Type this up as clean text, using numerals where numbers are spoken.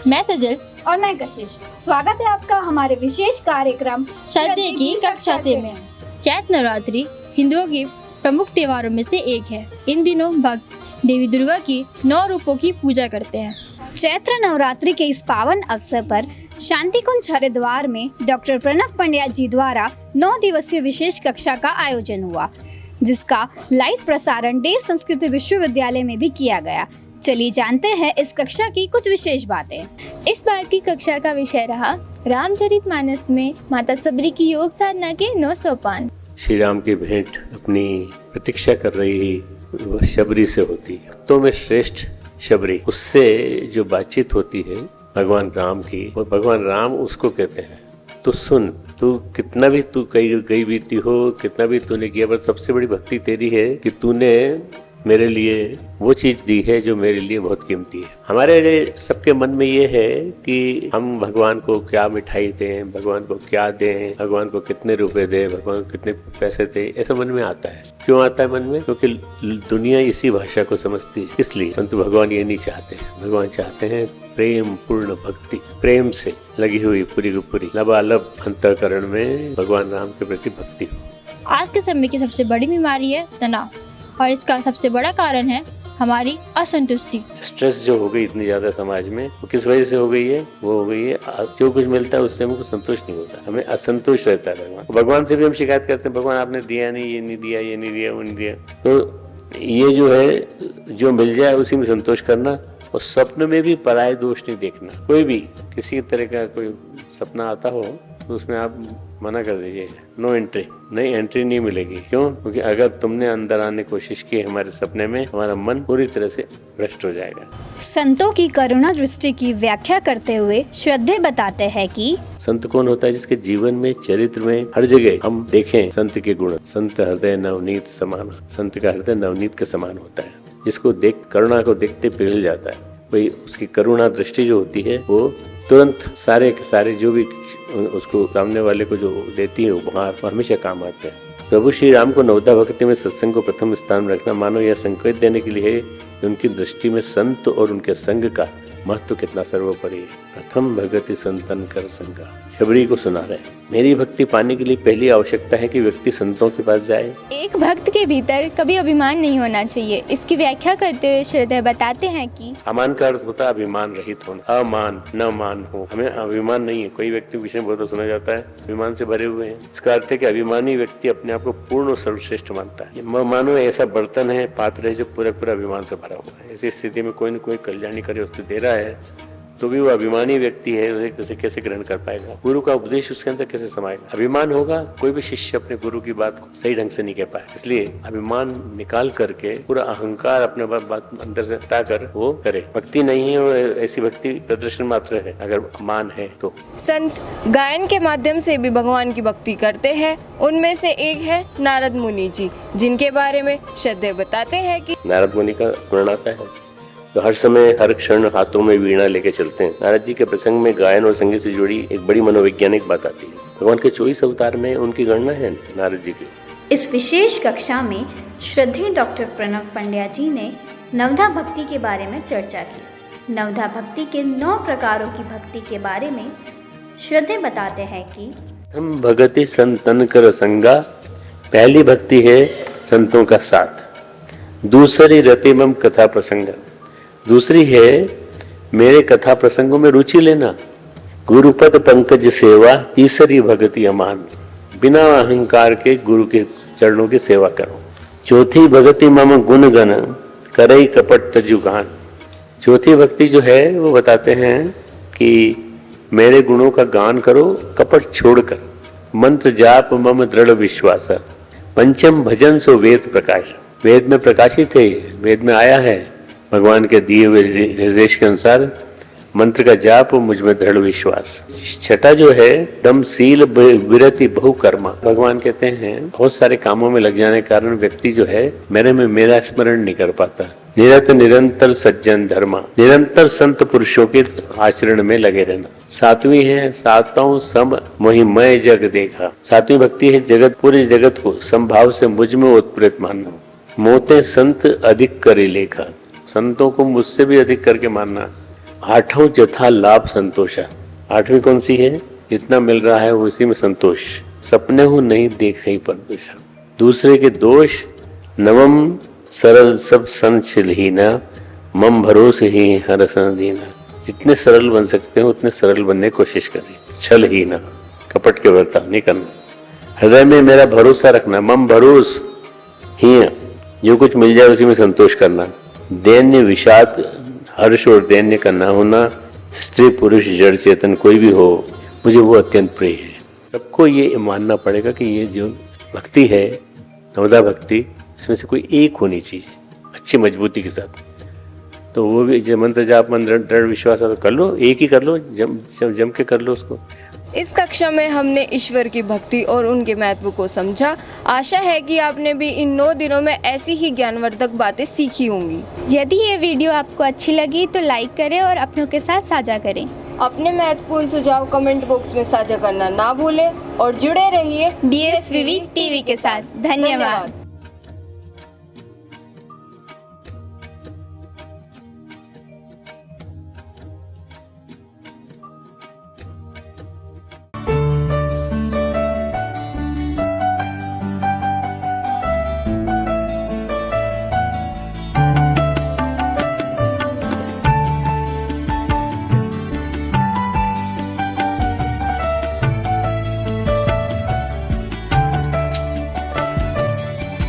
मैं सजल और मैं कशिश। स्वागत है आपका हमारे विशेष कार्यक्रम श्रद्धे की कक्षा से में। चैत्र नवरात्रि हिंदुओं के प्रमुख त्योहारों में से एक है। इन दिनों भक्त देवी दुर्गा की 9 रूपों की पूजा करते हैं। चैत्र नवरात्रि के इस पावन अवसर पर शांति कुंज हरिद्वार में डॉक्टर प्रणव पंड्या जी द्वारा 9 दिवसीय विशेष कक्षा का आयोजन हुआ, जिसका लाइव प्रसारण देव संस्कृत विश्वविद्यालय में भी किया गया। चलिए जानते हैं इस कक्षा की कुछ विशेष बातें। इस बार की कक्षा का विषय रहा रामचरितमानस में माता सबरी की योग साधना के 9 सोपान। श्री राम की भेंट अपनी प्रतीक्षा कर रही वह शबरी से होती है, तो में श्रेष्ठ शबरी, उससे जो बातचीत होती है भगवान राम की, और भगवान राम उसको कहते हैं तो सुन, तू कितना भी तू गई बीती हो, कितना भी तूने किया, पर सबसे बड़ी भक्ति तेरी है कि तूने मेरे लिए वो चीज दी है जो मेरे लिए बहुत कीमती है। हमारे सबके मन में ये है कि हम भगवान को क्या मिठाई दें, भगवान को क्या दें, भगवान को कितने रुपए दें, भगवान को कितने पैसे दें, ऐसा मन में आता है। क्यों आता है मन में? क्योंकि दुनिया इसी भाषा को समझती है, इसलिए। परंतु भगवान ये नहीं चाहते। भगवान चाहते हैं प्रेम पूर्ण भक्ति, प्रेम से लगी हुई पूरी की पूरी लबालब अंतःकरण में भगवान राम के प्रति भक्ति हो। आज के समय की सबसे बड़ी बीमारी है तनाव, और इसका सबसे बड़ा कारण है हमारी असंतुष्टि। स्ट्रेस जो हो गई इतनी ज्यादा समाज में, वो किस वजह से हो गई है? वो हो गई है जो कुछ मिलता है उससे हमको संतोष नहीं होता, हमें असंतोष रहता है। भगवान से भी हम शिकायत करते हैं, भगवान आपने दिया नहीं, ये नहीं दिया, ये नहीं दिया, वो नहीं दिया। तो ये जो है, जो मिल जाए उसी में संतोष करना, और स्वप्न में भी पराये दोष नहीं देखना। कोई भी किसी तरह का कोई सपना आता हो तो उसमें आप मना कर दीजिएगा, नो एंट्री, नहीं एंट्री नहीं मिलेगी। क्यों? क्योंकि अगर तुमने अंदर आने की कोशिश की हमारे सपने में, हमारा मन पूरी तरह से भ्रष्ट हो जाएगा। संतों की करुणा दृष्टि की व्याख्या करते हुए श्रद्धे बताते हैं कि संत कौन होता है? जिसके जीवन में, चरित्र में, हर जगह हम देखें संत के गुण। संत हृदय नवनीत समान, संत का हृदय नवनीत के समान होता है, जिसको देख, करुणा को देखते पिघल जाता है। भाई उसकी करुणा दृष्टि जो होती है वो तुरंत सारे के सारे जो भी उसको सामने वाले को जो देती है उपहार, वो हमेशा काम आते हैं। प्रभु श्री राम को नवदा भक्ति में सत्संग को प्रथम स्थान में रखना, मानो यह संकेत देने के लिए है कि उनकी दृष्टि में संत और उनके संग का महत्व कितना सर्वोपरि है। प्रथम भगति संतन कर संगा, शबरी को सुना रहे। मेरी भक्ति पाने के लिए पहली आवश्यकता है कि व्यक्ति संतों के पास जाए। एक भक्त के भीतर कभी अभिमान नहीं होना चाहिए। इसकी व्याख्या करते हुए श्रद्धे बताते हैं कि अमान का अर्थ होता है अभिमान रहित होना, अमान न मान हो। हमें अभिमान नहीं है। कोई व्यक्ति विषय बहुत सुना जाता है अभिमान से भरे हुए हैं। इसका अर्थ है कि अभिमानी व्यक्ति अपने आप को पूर्ण और सर्वश्रेष्ठ मानता है। मानो ऐसा बर्तन है, पात्र है जो पूरा पूरा अभिमान से भरा हुआ है। ऐसी स्थिति में कोई न कोई कल्याणकारी वस्तु दे रहा है तो भी वो अभिमानी व्यक्ति है, उसे कैसे ग्रहण कर पाएगा? गुरु का उपदेश उसके अंदर कैसे समाएगा? अभिमान होगा, कोई भी शिष्य अपने गुरु की बात को सही ढंग से नहीं कह पाए। इसलिए अभिमान निकाल करके पूरा अहंकार अपने बात अंदर से हटाकर वो करे। भक्ति नहीं है, वो ऐसी भक्ति प्रदर्शन मात्र है अगर मान है तो। संत गायन के माध्यम से भी भगवान की भक्ति करते हैं। उनमें से एक है नारद मुनि जी, जिनके बारे में श्रद्धे बताते हैं कि नारद मुनि का वर्णन आता है तो हर समय हर क्षण हाथों में वीणा लेके चलते हैं। नारद जी के प्रसंग में गायन और संगीत से जुड़ी एक बड़ी मनोवैज्ञानिक बात आती है। भगवान के 24 अवतार में उनकी गणना है नारद जी की। इस विशेष कक्षा में श्रद्धेय डॉक्टर प्रणव पंड्या जी ने नवधा भक्ति के बारे में चर्चा की। नवधा भक्ति के 9 प्रकारों की भक्ति के बारे में श्रद्धेय बताते हैं कि हम भगति संतन कर संगा, पहली भक्ति है संतों का साथ। दूसरी रतिमम कथा प्रसंग, दूसरी है मेरे कथा प्रसंगों में रुचि लेना। गुरुपद पंकज सेवा, तीसरी भक्ति अमान, बिना अहंकार के गुरु के चरणों की सेवा करो। चौथी भक्ति मम गुण गण, करई कपट तजुगान। चौथी भक्ति जो है वो बताते हैं कि मेरे गुणों का गान करो कपट छोड़कर। मंत्र जाप मम दृढ़ विश्वास। पंचम भजन सो वेद प्रकाश, वेद में प्रकाशित है, वेद में आया है। भगवान के दिए हुए निर्देश के अनुसार मंत्र का जाप, मुझ में दृढ़ विश्वास। छठा जो है दमशील विरति बहुकर्मा। भगवान कहते हैं बहुत सारे कामों में लग जाने के कारण व्यक्ति जो है मेरा स्मरण नहीं कर पाता। निरंतर सज्जन धर्मा, निरंतर संत पुरुषों के आचरण में लगे रहना। सातवीं है सातों सम मोहि मैं जग देखा। सातवीं भक्ति है जगत, पूरे जगत को समभाव से मुझ में उत्प्रेत मानना। मोते संत अधिक करी लेखा, संतों को मुझसे भी अधिक करके मानना। आठों जथा लाभ संतोषा। आठवीं कौन सी है? जितना मिल रहा है वो इसी में संतोष। सपने हो नहीं देखे परदोषा। दूसरे के दोष। नवम सरल सब संचलहीना, मम भरोसे ही हर सन दीना। जितने सरल बन सकते हो उतने सरल बनने की कोशिश करिए। छल ही ना, कपट के बर्ताव नहीं करना। हृदय में मेरा भरोसा रखना, मम भरोस ही, जो कुछ मिल जाए उसी में संतोष करना। दैन्य विषाद, हर्ष और दैन्य का ना होना। स्त्री पुरुष जड़ चेतन कोई भी हो, मुझे वो अत्यंत प्रिय है। सबको ये मानना पड़ेगा कि ये जो भक्ति है, नवदा भक्ति, इसमें से कोई एक होनी चाहिए अच्छी मजबूती के साथ। तो वो भी जो मंत्र जाप मंत्र दृढ़ विश्वास है तो कर लो, एक ही कर लो, जम के कर लो उसको। इस कक्षा में हमने ईश्वर की भक्ति और उनके महत्व को समझा। आशा है कि आपने भी इन 9 दिनों में ऐसी ही ज्ञानवर्धक बातें सीखी होंगी। यदि ये वीडियो आपको अच्छी लगी तो लाइक करें और अपनों के साथ साझा करें। अपने महत्वपूर्ण सुझाव कमेंट बॉक्स में साझा करना ना भूलें और जुड़े रहिए DSVV टीवी के साथ। धन्यवाद।